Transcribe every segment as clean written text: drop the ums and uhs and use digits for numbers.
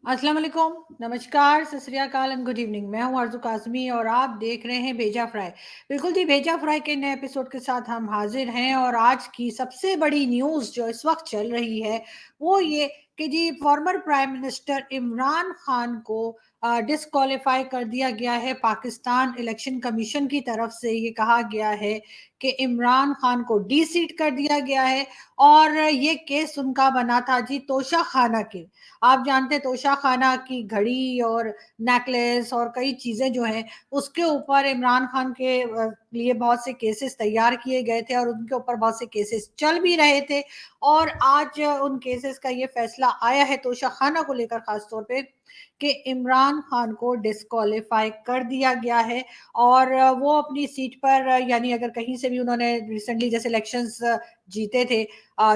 अस्सलाम वालेकुम, नमस्कार, सत श्री अकाल एंड गुड इवनिंग। मैं हूं आरज़ू काज़मी और आप देख रहे हैं भेजा फ्राई। बिल्कुल जी, भेजा फ्राई के नए एपिसोड के साथ हम हाजिर हैं और आज की सबसे बड़ी न्यूज़ जो इस वक्त चल रही है वो ये कि जी former prime minister Imran Khan को डिस्क्वालीफाई कर दिया गया है। पाकिस्तान इलेक्शन कमीशन की तरफ से ये कहा गया है कि इमरान खान को डी सीट कर दिया गया है और ये केस उनका बना था जी तोशा खाना के। आप जानते हैं तोशा खाना की घड़ी और नेकलेस और कई चीज़ें जो हैं उसके ऊपर इमरान खान के लिए बहुत से केसेस तैयार किए गए थे और उनके ऊपर बहुत से केसेस चल भी रहे थे। और आज उन केसेस का ये फैसला आया है तोशा खाना को लेकर खास तौर पे कि इमरान खान को डिस्क्वालीफाई कर दिया गया है और वो अपनी सीट पर यानी अगर कहीं से भी उन्होंने रिसेंटली जैसे इलेक्शंस जीते थे,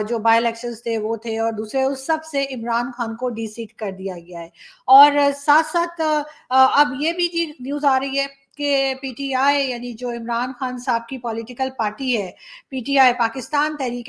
जो बाय इलेक्शंस थे वो थे और दूसरे उस सब से इमरान खान को डी सीट कर दिया गया है। और साथ साथ अब ये भी जी न्यूज़ आ रही है कि पीटीआई यानी जो इमरान खान साहब की पॉलिटिकल पार्टी है, पीटीआई पाकिस्तान तहरीक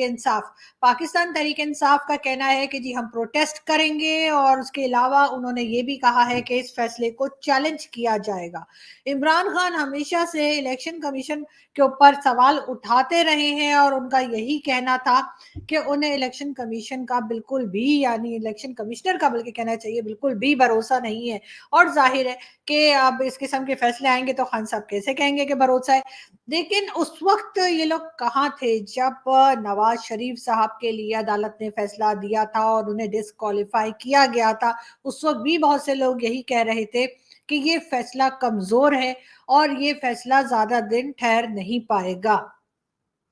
इंसाफ का कहना है कि जी हम प्रोटेस्ट करेंगे और उसके अलावा उन्होंने ये भी कहा है कि इस फैसले को चैलेंज किया जाएगा। इमरान खान हमेशा से इलेक्शन कमीशन के ऊपर सवाल उठाते रहे हैं और उनका यही कहना था कि उन्हें इलेक्शन कमीशन का बिल्कुल भी यानी इलेक्शन कमिश्नर का बल्कि कहना चाहिए बिल्कुल भी भरोसा नहीं है। और जाहिर है कि अब इस किस्म के फैसले आएंगे तो खान साहब कैसे कहेंगे कि भरोसा है। लेकिन उस वक्त ये लोग कहाँ थे जब नवाज शरीफ साहब के लिए अदालत ने फैसला दिया था और उन्हें डिस्क्वालीफाई किया गया था। उस वक्त भी बहुत से लोग यही कह रहे थे कि ये फैसला कमजोर है और ये फैसला ज्यादा दिन ठहर नहीं पाएगा।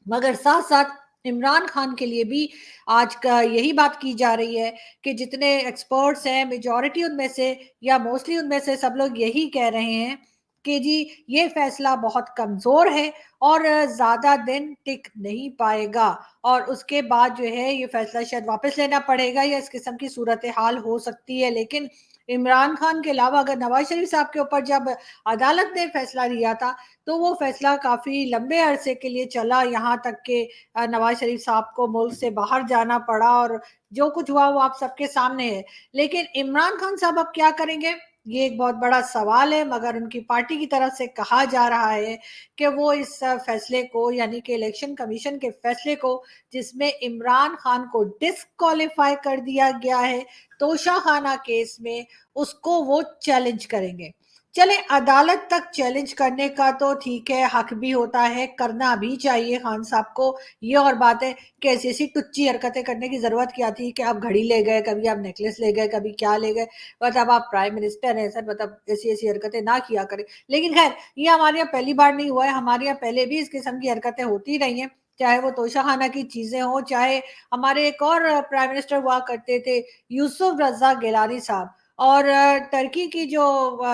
मगर साथ साथ इमरान खान के लिए भी आज का यही बात की जा रही है कि जितने एक्सपर्ट्स हैं मेजॉरिटी उनमें से या मोस्टली उनमें से सब लोग यही कह रहे हैं कि जी ये फैसला बहुत कमजोर है और ज्यादा दिन टिक नहीं पाएगा और उसके बाद जो है ये फैसला शायद वापस लेना पड़ेगा या इस किस्म की सूरत हाल हो सकती है। लेकिन इमरान खान के अलावा अगर नवाज शरीफ साहब के ऊपर जब अदालत ने फैसला दिया था तो वो फैसला काफ़ी लंबे अरसे के लिए चला, यहाँ तक कि नवाज शरीफ साहब को मुल्क से बाहर जाना पड़ा और जो कुछ हुआ वो आप सबके सामने है। लेकिन इमरान खान साहब अब क्या करेंगे ये एक बहुत बड़ा सवाल है। मगर उनकी पार्टी की तरफ से कहा जा रहा है कि वो इस फैसले को यानी कि इलेक्शन कमीशन के फैसले को जिसमें इमरान खान को डिस्क्वालीफाई कर दिया गया है तोशाखाना केस में, उसको वो चैलेंज करेंगे। चले अदालत तक चैलेंज करने का तो ठीक है, हक भी होता है, करना भी चाहिए खान साहब को। ये और बात है कि ऐसी ऐसी टुच्ची हरकतें करने की जरूरत क्या थी कि आप घड़ी ले गए, कभी आप नेकलेस ले गए, कभी क्या ले गए। मतलब आप प्राइम मिनिस्टर हैं सर, मतलब ऐसी ऐसी हरकतें ना किया करें। लेकिन खैर ये हमारे यहाँ पहली बार नहीं हुआ है, हमारे यहाँ पहले भी इस किस्म की हरकतें होती रही हैं, चाहे वो तोशाखाना की चीजें हों, चाहे हमारे एक और प्राइम मिनिस्टर हुआ करते थे यूसुफ रजा गिलानी साहब। और टर्की की जो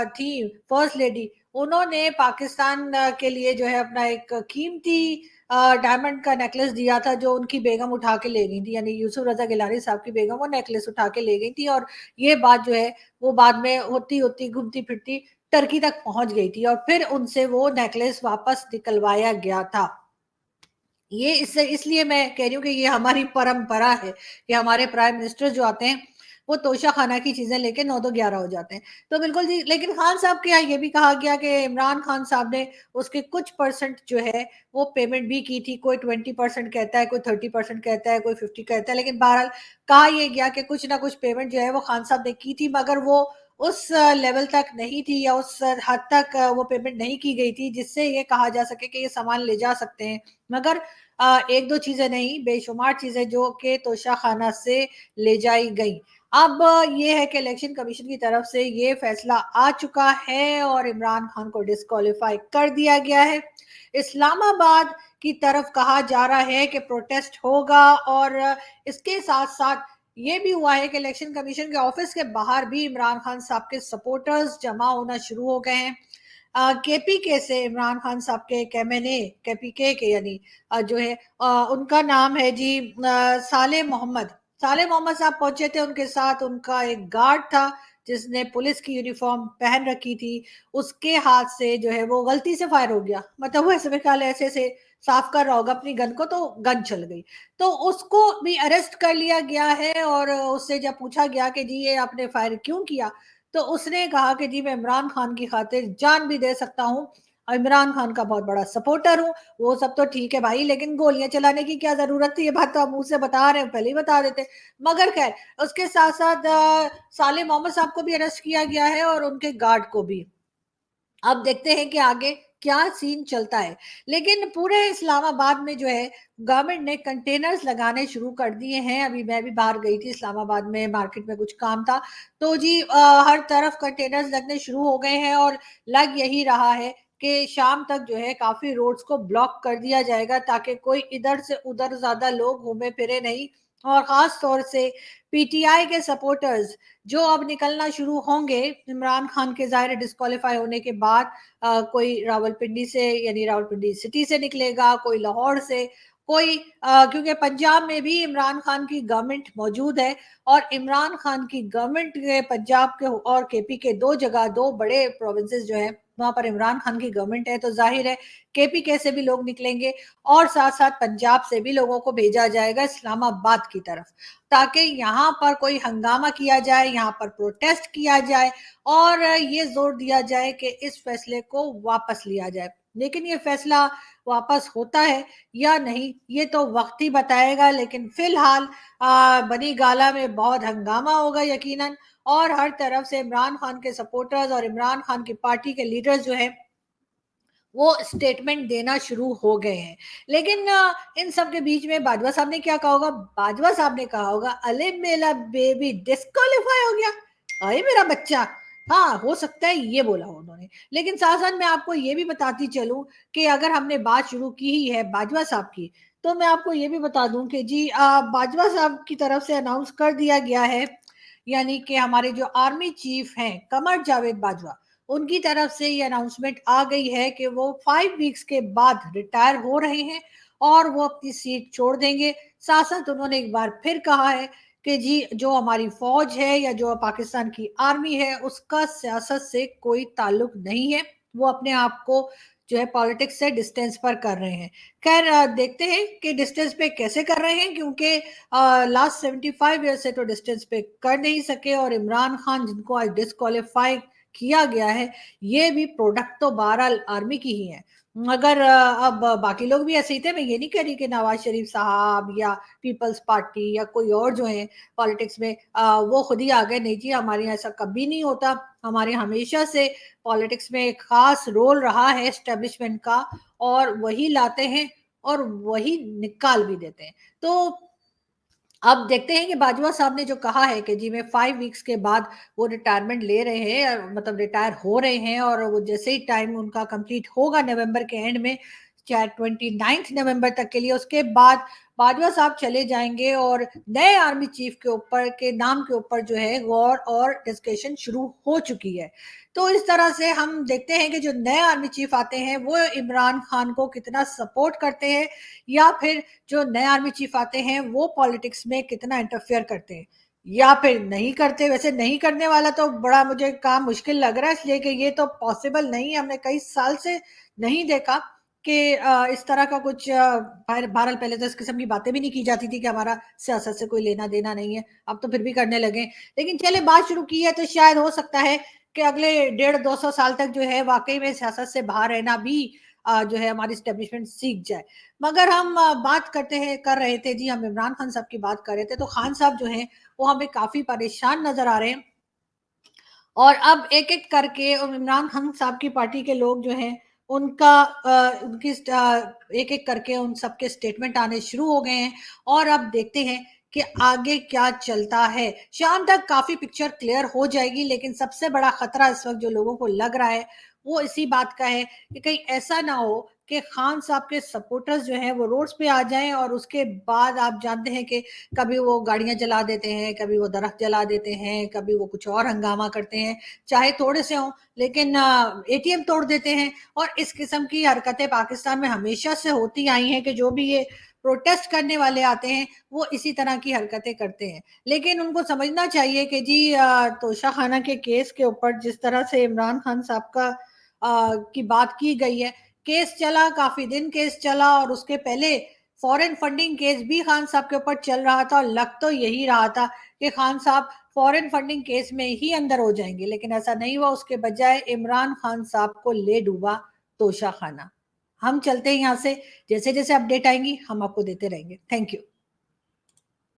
थी फर्स्ट लेडी, उन्होंने पाकिस्तान के लिए जो है अपना एक कीमती डायमंड का नेकलेस दिया था जो उनकी बेगम उठा के ले गई थी, यानी यूसुफ रजा गिलानी साहब की बेगम वो नेकलेस उठा के ले गई थी। और ये बात जो है वो बाद में होती होती घूमती फिरती टर्की तक पहुंच गई थी और फिर उनसे वो नेकलेस वापस निकलवाया गया था। ये इससे इसलिए मैं कह रही हूँ कि ये हमारी परंपरा है कि हमारे प्राइम मिनिस्टर जो आते हैं वो तोशा खाना की चीजें लेके 9 तो 11 हो जाते हैं। तो बिल्कुल जी, लेकिन खान साहब के यहाँ ये भी कहा गया कि इमरान खान साहब ने उसके कुछ परसेंट जो है वो पेमेंट भी की थी। कोई 20% कहता है, कोई 30% कहता है, कोई 50 कहता है, लेकिन बहरहाल कहा यह गया कि कुछ ना कुछ पेमेंट जो है वो खान साहब ने की थी। मगर वो उस लेवल तक नहीं थी या उस हद तक वो पेमेंट नहीं की गई थी जिससे ये कहा जा सके कि ये सामान ले जा सकते हैं। मगर एक दो चीजें नहीं, बेशुमार चीजें जो कि तोशाखाना से ले जाई गई। अब ये है कि इलेक्शन कमीशन की तरफ से ये फैसला आ चुका है और इमरान खान को डिस्क्वालीफाई कर दिया गया है। इस्लामाबाद की तरफ कहा जा रहा है कि प्रोटेस्ट होगा और इसके साथ साथ ये भी हुआ है कि इलेक्शन कमीशन के ऑफिस के बाहर भी इमरान खान साहब के सपोर्टर्स जमा होना शुरू हो गए हैं। केपीके से इमरान खान साहब के कैमने केपीके के यानी जो है उनका नाम है जी साले मोहम्मद साहब पहुंचे थे। उनके साथ उनका एक गार्ड था जिसने पुलिस की यूनिफॉर्म पहन रखी थी। उसके हाथ से जो है वो गलती से फायर हो गया, मतलब वो ऐसे मेरे ख्याल ऐसे से साफ कर रहा होगा अपनी गन को, तो गन चल गई। तो उसको भी अरेस्ट कर लिया गया है, और उससे जब पूछा गया कि जी ये आपने फायर क्यों किया, तो उसने कहा कि जी मैं इमरान खान की खातिर जान भी दे सकता हूँ, और इमरान खान का बहुत बड़ा सपोर्टर हूँ। वो सब तो ठीक है भाई, लेकिन गोलियां चलाने की क्या जरूरत थी? ये बात तो आप मुंह से बता रहे हैं, पहले ही बता देते। मगर खैर, उसके साथ साथ साले मोहम्मद साहब को भी अरेस्ट किया गया है, और उनके गार्ड को भी। अब देखते हैं कि आगे क्या सीन चलता है। लेकिन पूरे इस्लामाबाद में जो है, गवर्नमेंट ने कंटेनर्स लगाने शुरू कर दिए हैं। अभी मैं भी बाहर गई थी इस्लामाबाद में, मार्केट में कुछ काम था, तो जी हर तरफ कंटेनर्स लगने शुरू हो गए हैं, और लग यही रहा है कि शाम तक जो है काफी रोड्स को ब्लॉक कर दिया जाएगा, ताकि कोई इधर से उधर ज्यादा लोग घूमे फिरे नहीं। और खास तौर से पीटीआई के सपोर्टर्स जो अब निकलना शुरू होंगे इमरान खान के ज़ाहिर डिस्क्वालीफाई होने के बाद, कोई रावलपिंडी से, यानी रावलपिंडी सिटी से निकलेगा, कोई लाहौर से, कोई क्योंकि पंजाब में भी इमरान खान की गवर्नमेंट मौजूद है, और इमरान खान की गवर्नमेंट के पंजाब के और केपी के दो जगह, दो बड़े प्रोविंसेस जो है, वहां पर इमरान खान की गवर्नमेंट है, तो जाहिर है केपी के से भी लोग निकलेंगे, और साथ साथ पंजाब से भी लोगों को भेजा जाएगा इस्लामाबाद की तरफ, ताकि यहाँ पर कोई हंगामा किया जाए, यहाँ पर प्रोटेस्ट किया जाए, और ये जोर दिया जाए कि इस फैसले को वापस लिया जाए। लेकिन ये फैसला वापस होता है या नहीं, ये तो वक्त ही बताएगा। लेकिन फिलहाल बनी गाला में बहुत हंगामा होगा यकीनन, और हर तरफ से इमरान खान के सपोर्टर्स और इमरान खान की पार्टी के लीडर्स जो है, वो स्टेटमेंट देना शुरू हो गए हैं। लेकिन इन सब के बीच में बाजवा साहब ने क्या कहा होगा? बाजवा साहब ने कहा होगा, अले मेरा बेबी डिस्क्वालीफाई हो गया, अरे मेरा बच्चा। हाँ, हो सकता है ये बोला हो उन्होंने। लेकिन साथ साथ मैं आपको ये भी बताती चलूं कि अगर हमने बात शुरू की ही है बाजवा साहब की, तो मैं आपको ये भी बता दूं कि जी बाजवा साहब की तरफ से अनाउंस कर दिया गया है, यानी कि हमारे जो आर्मी चीफ हैं कमर जावेद बाजवा, उनकी तरफ से ये अनाउंसमेंट आ गई है कि वो 5 वीक्स के बाद रिटायर हो रहे हैं, और वो अपनी सीट छोड़ देंगे। साथ साथ उन्होंने एक बार फिर कहा है कि जी जो हमारी फौज है या जो पाकिस्तान की आर्मी है, उसका सियासत से कोई ताल्लुक नहीं है, वो अपने आप को जो है पॉलिटिक्स से डिस्टेंस पर कर रहे हैं। खैर देखते हैं कि डिस्टेंस पे कैसे कर रहे हैं, क्योंकि लास्ट 75 ईयर से तो डिस्टेंस पे कर नहीं सके, और इमरान खान जिनको आज डिस्क्वालीफाई किया गया है, ये भी प्रोडक्ट तो बहरहाल आर्मी की ही है। मगर अब बाकी लोग भी ऐसे ही थे, मैं ये नहीं कह रही कि नवाज शरीफ साहब या पीपल्स पार्टी या कोई और जो है पॉलिटिक्स में वो खुद ही आ गए, नहीं जी, हमारे यहाँ ऐसा कभी नहीं होता। हमारे हमेशा से पॉलिटिक्स में एक खास रोल रहा है एस्टेब्लिशमेंट का, और वही लाते हैं और वही निकाल भी देते हैं। तो अब देखते हैं कि बाजवा साहब ने जो कहा है कि जी मैं 5 वीक्स के बाद वो रिटायरमेंट ले रहे हैं, मतलब रिटायर हो रहे हैं, और वो जैसे ही टाइम उनका कंप्लीट होगा नवंबर के एंड में, चाहे 29 नवंबर तक के लिए, उसके बाद बाजवा साहब चले जाएंगे, और नए आर्मी चीफ के ऊपर के नाम के ऊपर जो है गौर और डिस्कशन शुरू हो चुकी है। तो इस तरह से हम देखते हैं कि जो नए आर्मी चीफ आते हैं वो इमरान खान को कितना सपोर्ट करते हैं, या फिर जो नए आर्मी चीफ आते हैं वो पॉलिटिक्स में कितना इंटरफेयर करते हैं, या फिर नहीं करते। वैसे नहीं करने वाला तो बड़ा मुझे काम मुश्किल लग रहा है, इसलिए कि ये तो पॉसिबल नहीं है। हमने कई साल से नहीं देखा कि इस तरह का कुछ बहरहाल पहले तो इस किस्म की बातें भी नहीं की जाती थी कि हमारा सियासत से कोई लेना देना नहीं है, अब तो फिर भी करने लगे। लेकिन चले बात शुरू की है, तो शायद हो सकता है कि अगले 150-200 साल तक जो है वाकई में सियासत से बाहर रहना भी जो है हमारी स्टेब्लिशमेंट सीख जाए। मगर हम बात करते हैं, कर रहे थे जी, हम इमरान खान साहब की बात कर रहे थे, तो खान साहब जो हैं वो हमें काफी परेशान नजर आ रहे हैं, और अब एक एक करके इमरान खान साहब की पार्टी के लोग जो हैं उनका उनकी एक एक करके उन सबके स्टेटमेंट आने शुरू हो गए हैं, और अब देखते हैं कि आगे क्या चलता है। शाम तक काफी पिक्चर क्लियर हो जाएगी, लेकिन सबसे बड़ा खतरा इस वक्त जो लोगों को लग रहा है वो इसी बात का है कि कहीं ऐसा ना हो कि खान साहब के सपोर्टर्स जो हैं वो रोड्स पे आ जाएं, और उसके बाद आप जानते हैं कि कभी वो गाड़ियां जला देते हैं, कभी वो दरख्त जला देते हैं, कभी वो कुछ और हंगामा करते हैं, चाहे थोड़े से हों, लेकिन एटीएम तोड़ देते हैं। और इस किस्म की हरकतें पाकिस्तान में हमेशा से होती आई हैं कि जो भी ये प्रोटेस्ट करने वाले आते हैं वो इसी तरह की हरकतें करते हैं। लेकिन उनको समझना चाहिए कि जी तोशा खाना के केस के ऊपर जिस तरह से इमरान खान साहब का की बात की गई है, केस चला, काफी दिन केस चला, और उसके पहले फॉरेन फंडिंग केस भी खान साहब के ऊपर चल रहा था, और लग तो यही रहा था कि खान साहब फॉरेन फंडिंग केस में ही अंदर हो जाएंगे, लेकिन ऐसा नहीं हुआ। उसके बजाय इमरान खान साहब को ले डूबा तोशा खाना। हम चलते हैं यहाँ से, जैसे जैसे अपडेट आएंगी हम आपको देते रहेंगे। Thank you.